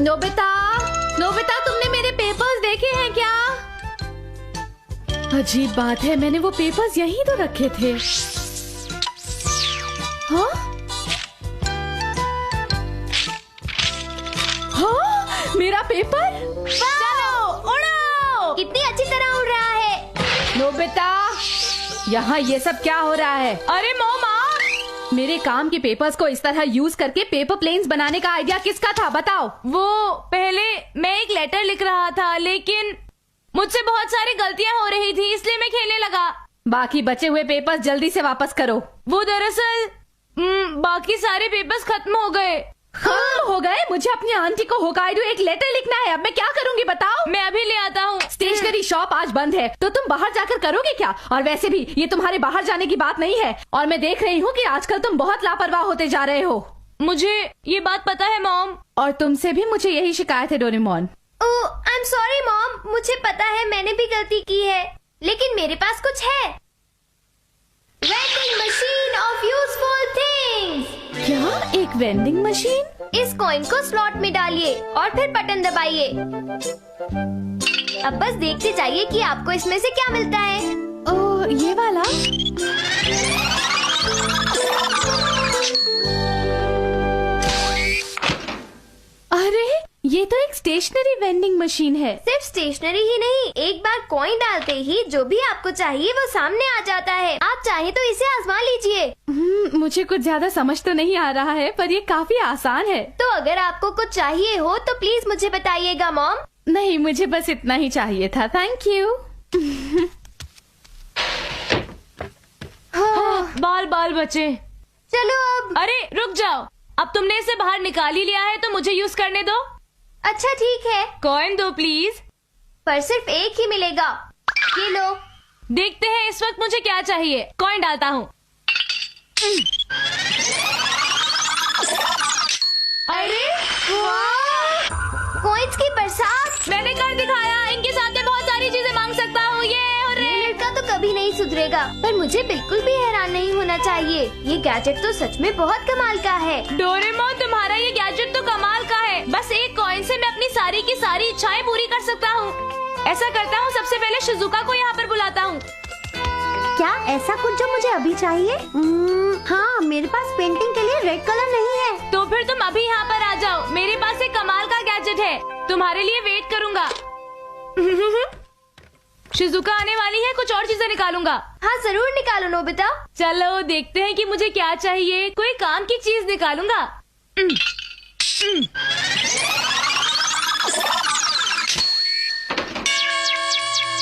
Nobita, Nobita, तुमने मेरे papers देखे हैं क्या? अजीब बात है, मैंने वो पेपर्स यहीं तो रखे थे। हाँ? हाँ? मेरा पेपर? चलो उड़ो! कितनी अच्छी तरह उड़ रहा है। नोबिता, यहाँ ये सब क्या हो रहा है? अरे मोमा, मेरे काम के पेपर्स को इस तरह यूज करके पेपर प्लेन्स बनाने का आइडिया किसका था, बताओ? वो पहले मैं एक लेटर लिख रहा था, लेकिन मुझसे बहुत सारी गलतियां हो रही थी, इसलिए मैं खेलने लगा। बाकी बचे हुए पेपर्स जल्दी से वापस करो। वो दरअसल बाकी सारे पेपर्स खत्म हो गए। खत्म हो गए? मुझे अपनी आंटी को होकाइडो एक लेटर लिखना है, अब मैं क्या करूंगी बताओ? मैं अभी ले आता हूँ। स्टेशनरी शॉप आज बंद है, तो तुम बाहर जाकर करोगे क्या? और वैसे भी ये तुम्हारे बाहर जाने की बात नहीं है, और मैं देख रही हूँ कि आजकल तुम बहुत लापरवाह होते जा रहे हो। मुझे ये बात पता है मॉम। और तुमसे भी मुझे यही शिकायत है Doraemon. Oh, I am sorry mom, मुझे पता है मैंने भी गलती की है, लेकिन मेरे पास कुछ है। Vending machine of useful things. क्या? एक वेंडिंग मशीन? इस कॉइन को स्लॉट में डालिए और फिर बटन दबाइए। अब बस देखते जाइए कि आपको इसमें से क्या मिलता है। ओह, ये वाला? अरे, ये तो एक स्टेशनरी वेंडिंग मशीन है। सिर्फ स्टेशनरी ही नहीं, एक बार कॉइन डालते ही जो भी आपको चाहिए वो सामने आ जाता है। आप चाहे तो इसे आजमा लीजिए। मुझे कुछ ज्यादा समझ तो नहीं आ रहा है, पर ये काफी आसान है। तो अगर आपको कुछ चाहिए हो तो प्लीज मुझे बताइएगा मॉम। नहीं, मुझे बस इतना ही चाहिए था, थैंक यू। बाल बाल बचे। चलो अब। अरे रुक जाओ, अब तुमने इसे बाहर निकाल ही लिया है तो मुझे यूज करने दो। अच्छा ठीक है, कॉइन दो प्लीज। पर सिर्फ एक ही मिलेगा। ये लो। देखते हैं इस वक्त मुझे क्या चाहिए। कॉइन डालता हूँ। अरे वाह! कॉइन्स की बरसात। मैंने कर दिखाया, इनके साथ मैं बहुत सारी चीजें मांग सकता हूँ। ये लड़का तो कभी नहीं सुधरेगा, पर मुझे बिल्कुल भी हैरान नहीं होना चाहिए। ये गैजेट तो सच में बहुत कमाल का है। डोरेमोन, तुम्हारा ये गैजेट तो कमाल का है। बस एक कॉइन से मैं अपनी सारी की सारी इच्छाएं पूरी कर सकता हूँ। ऐसा करता हूँ, सबसे पहले शिजुका को यहाँ पर बुलाता हूँ। क्या ऐसा कुछ जो मुझे अभी चाहिए? हाँ, मेरे पास पेंटिंग के लिए रेड कलर नहीं है। तो फिर तुम अभी यहाँ पर आ जाओ, मेरे पास एक कमाल का गैजेट है, तुम्हारे लिए वेट करूँगा। शिजुका आने वाली है, कुछ और चीजें निकालूंगा। हाँ जरूर निकालो नोबिता। चलो देखते हैं कि मुझे क्या चाहिए। कोई काम की चीज निकालूंगा।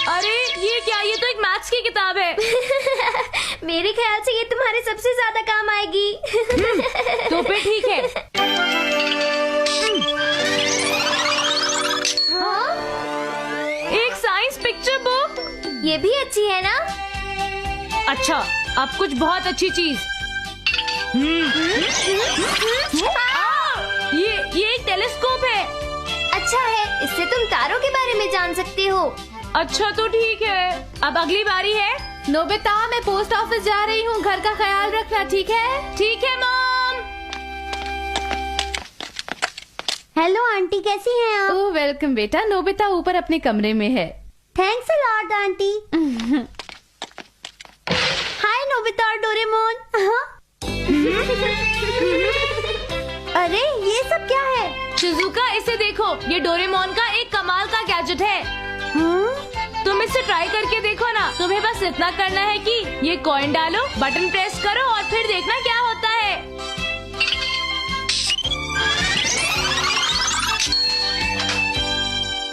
अरे ये क्या? ये तो एक मैथ्स की किताब है। मेरे ख्याल से ये तुम्हारे सबसे ज्यादा काम आएगी। तो फिर ठीक है। हाँ? एक साइंस पिक्चर बुक। ये भी अच्छी है ना? अच्छा, अब कुछ बहुत अच्छी चीज। ये एक टेलीस्कोप है। अच्छा है, इससे तुम तारों के बारे में जान सकते हो। अच्छा तो ठीक है, अब अगली बारी है। नोबिता, मैं पोस्ट ऑफिस जा रही हूँ, घर का ख्याल रखना, ठीक है? ठीक है मॉम। हेलो आंटी, कैसी हैं आप? ओह वेलकम बेटा। नोबिता ऊपर अपने कमरे में है। Thanks a lot aunty. Hi Nobita और डोरेमोन। अरे ये सब क्या है? शिजुका, इसे देखो, ये डोरेमोन का एक कमाल का गैजेट है। तुम इसे ट्राई करके देखो ना। तुम्हें बस इतना करना है कि ये कॉइन डालो, बटन प्रेस करो और फिर देखना क्या होता है।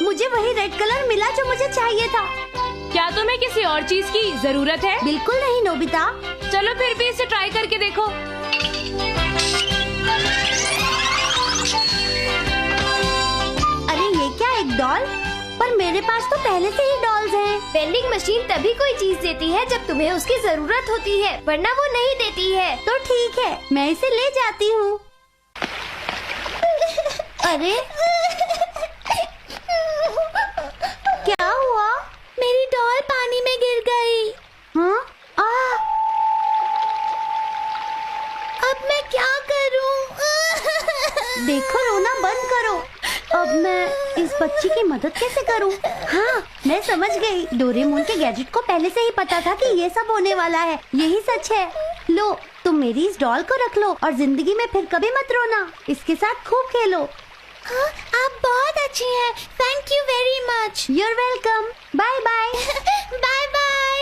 मुझे वही रेड कलर मिला जो मुझे चाहिए था। क्या तुम्हें किसी और चीज की जरूरत है? बिल्कुल नहीं नोबिता। चलो फिर भी इसे ट्राई करके देखो। अरे ये क्या, एक डॉल? पर मेरे पास तो पहले से ही डॉल्स हैं। वेंडिंग मशीन तभी कोई चीज देती है जब तुम्हें उसकी जरूरत होती है, वरना वो नहीं देती है। तो ठीक है, मैं इसे ले जाती हूँ। अरे क्या हुआ? मेरी डॉल पानी में गिर गई। हाँ? अब मैं क्या करूँ? देखो, रोना बंद करो। मैं इस बच्ची की मदद कैसे करूं? हाँ, मैं समझ गई। डोरेमोन के गैजेट को पहले से ही पता था कि ये सब होने वाला है। यही सच है। लो, तुम मेरी इस डॉल को रख लो और जिंदगी में फिर कभी मत रोना। इसके साथ खूब खेलो। हाँ, आप बहुत अच्छी हैं। Thank you very much. You are welcome. Bye bye. Bye bye.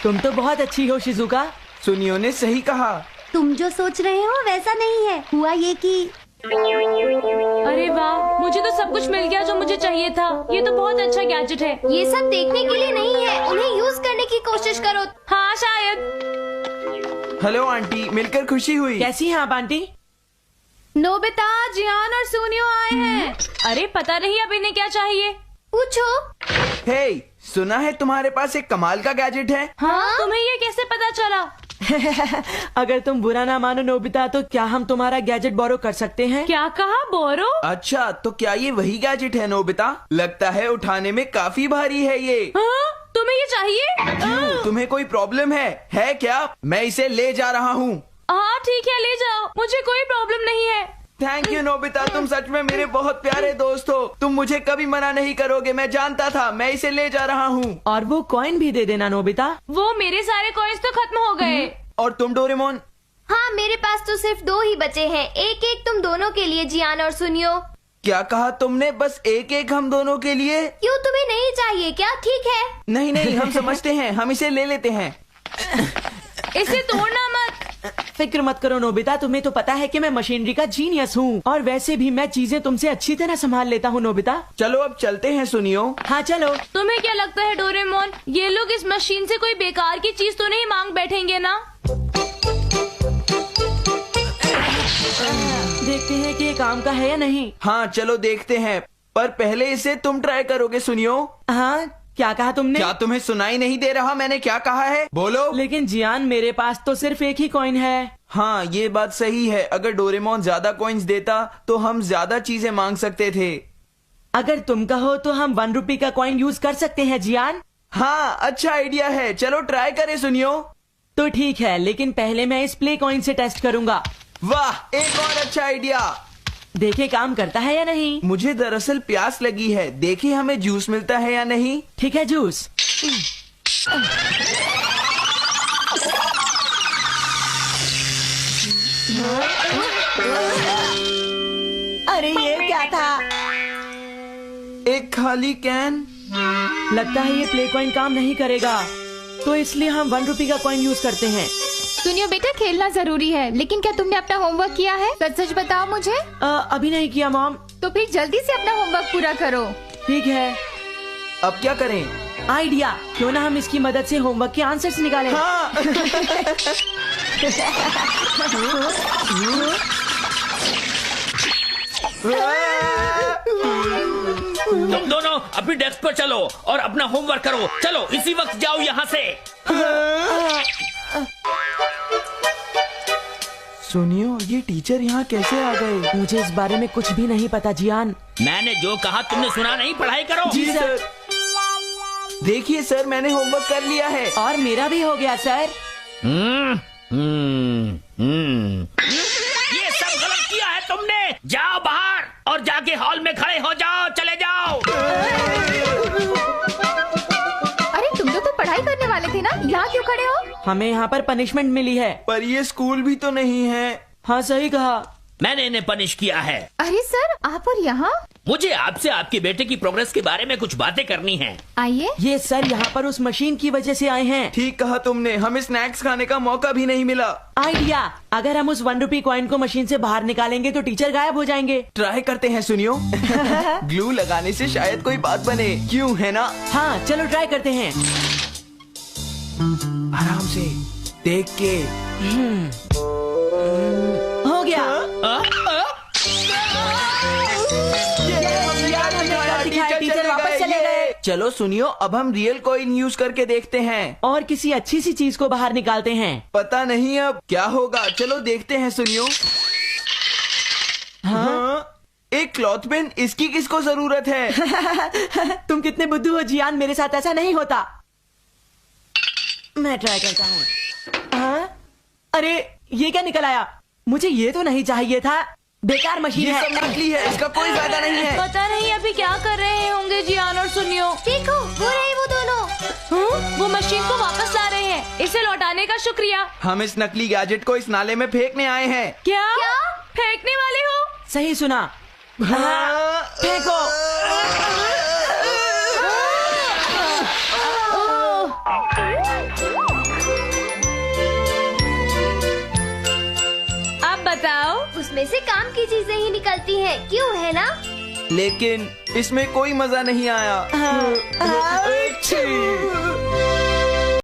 तुम तो बहुत अच्छी हो शिजुका। सुनियो ने सही कहा। तुम जो सोच रहे हो वैसा नहीं है। हुआ ये कि अरे वाह, मुझे तो सब कुछ मिल गया जो मुझे चाहिए था। ये तो बहुत अच्छा गैजेट है। ये सब देखने के लिए नहीं है, उन्हें यूज करने की कोशिश करो। हाँ शायद। हेलो आंटी, मिलकर खुशी हुई। कैसी हैं आप आंटी? नोबिता, जियान और सुनियो आए हैं। अरे पता नहीं अब इन्हें क्या चाहिए। पूछो। हे, सुना है तुम्हारे पास एक कमाल का गैजेट है। हाँ? तुम्हें ये कैसे पता चला? अगर तुम बुरा ना मानो नोबिता, तो क्या हम तुम्हारा गैजेट बोरो कर सकते हैं? क्या कहा, बोरो? अच्छा, तो क्या ये वही गैजेट है नोबिता? लगता है उठाने में काफी भारी है ये। हाँ? तुम्हें ये चाहिए? क्यों, तुम्हें कोई प्रॉब्लम है क्या? मैं इसे ले जा रहा हूँ। हाँ ठीक है, ले जाओ, मुझे कोई प्रॉब्लम नहीं है। थैंक यू नोबिता, तुम सच में मेरे बहुत प्यारे दोस्त हो। तुम मुझे कभी मना नहीं करोगे, मैं जानता था। मैं इसे ले जा रहा हूँ। और वो कॉइन भी दे देना नोबिता। वो मेरे सारे कॉइन्स तो खत्म हो गए। और तुम डोरेमोन? हाँ, मेरे पास तो सिर्फ 2 ही बचे हैं। एक एक तुम दोनों के लिए, जियान और सुनियो। क्या कहा तुमने? बस एक एक हम दोनों के लिए? क्यों, तुम्हें नहीं चाहिए क्या? ठीक है। नहीं नहीं, हम समझते हैं, हम इसे ले लेते हैं। इसे तोड़ना मत। फिक्र मत करो नोबिता, तुम्हें तो पता है कि मैं मशीनरी का जीनियस हूँ। और वैसे भी मैं चीजें तुमसे अच्छी तरह संभाल लेता हूँ नोबिता। चलो अब चलते हैं सुनियो। हाँ चलो। तुम्हें क्या लगता है डोरेमोन, ये लोग इस मशीन से कोई बेकार की चीज तो नहीं मांग बैठेंगे ना? देखते हैं कि ये काम का है या नहीं। हाँ चलो देखते हैं, पर पहले इसे तुम ट्राई करोगे सुनियो। हाँ, क्या कहा तुमने? क्या तुम्हें सुनाई नहीं दे रहा मैंने क्या कहा है? बोलो। लेकिन जियान, मेरे पास तो सिर्फ एक ही कॉइन है। हाँ ये बात सही है। अगर डोरेमोन ज्यादा कॉइन्स देता तो हम ज्यादा चीजें मांग सकते थे। अगर तुम कहो तो हम 1 रुपए का कॉइन यूज कर सकते हैं जियान। हाँ अच्छा आइडिया है, चलो ट्राई करें सुनियो। तो ठीक है, लेकिन पहले मैं इस प्ले कॉइन से टेस्ट करूंगा। वाह, एक और अच्छा आइडिया। देखे काम करता है या नहीं। मुझे दरअसल प्यास लगी है, देखिए हमें जूस मिलता है या नहीं। ठीक है, जूस। अरे ये क्या था? एक खाली कैन। लगता है ये प्ले कॉइन काम नहीं करेगा, तो इसलिए हम 1 रुपए का कॉइन यूज करते हैं। सुनियो बेटा, खेलना जरूरी है, लेकिन क्या तुमने अपना होमवर्क किया है? सच सच बताओ मुझे। अभी नहीं किया मॉम। तो फिर जल्दी से अपना होमवर्क पूरा करो। ठीक है। अब क्या करें? आइडिया, क्यों ना हम इसकी मदद से होमवर्क के आंसर्स निकालें। हाँ। तुम दोनों अपनी डेस्क पर चलो और अपना होमवर्क करो। चलो इसी वक्त जाओ यहाँ से। सुनियो, ये टीचर यहाँ कैसे आ गए? मुझे इस बारे में कुछ भी नहीं पता जियान। मैंने जो कहा तुमने सुना नहीं? पढ़ाई करो। जी सर। देखिए सर, मैंने होमवर्क कर लिया है। और मेरा भी हो गया सर। ये सब गलत किया है तुमने। जाओ बाहर और जाके हॉल में खड़े हो जाओ। चले जाओ। अरे तुम लोग तो पढ़ाई करने वाले थे ना, यहाँ क्यों खड़े हो? हमें यहाँ पर पनिशमेंट मिली है। पर ये स्कूल भी तो नहीं है। हाँ सही कहा। मैंने इन्हें पनिश किया है। अरे सर, आप और यहाँ? मुझे आपसे आपके बेटे की प्रोग्रेस के बारे में कुछ बातें करनी है। आइए। ये सर यहाँ पर उस मशीन की वजह से आए हैं। ठीक कहा तुमने, हमें स्नैक्स खाने का मौका भी नहीं मिला। आइडिया, अगर हम उस 1 रुपए कॉइन को मशीन से बाहर निकालेंगे तो टीचर गायब हो जाएंगे। ट्राई करते हैं सुनियो। ग्लू लगाने से शायद कोई बात बने, क्यों है ना? हाँ चलो ट्राई करते हैं। आराम से देख के। हो गया। टीचर वापस चले गए। चलो सुनियो, अब हम रियल कॉइन यूज करके देखते हैं और किसी अच्छी सी चीज को बाहर निकालते हैं। पता नहीं अब क्या होगा, चलो देखते हैं सुनियो। हाँ? एक क्लॉथ पेन, इसकी किसको जरूरत है? तुम कितने बुद्धू हो जियान, मेरे साथ ऐसा नहीं होता। मैं ट्राई करता हूँ। हाँ? अरे ये क्या निकल आया? मुझे ये तो नहीं चाहिए था। बेकार मशीन ये है। सब नकली है, इसका कोई फायदा नहीं है। पता नहीं अभी क्या कर रहे होंगे जियान और सुनियो। देखो वो रहे वो दोनों। वो मशीन को वापस ला रहे हैं। इसे लौटाने का शुक्रिया। हम इस नकली गैजेट को इस नाले में फेंकने आए हैं। क्या फेंकने वाले हो? सही सुना। हाँ, फेंको। अब बताओ। उसमें से काम की चीजें ही निकलती हैं, क्यों है ना? लेकिन इसमें कोई मजा नहीं आया। हाँ, हाँ,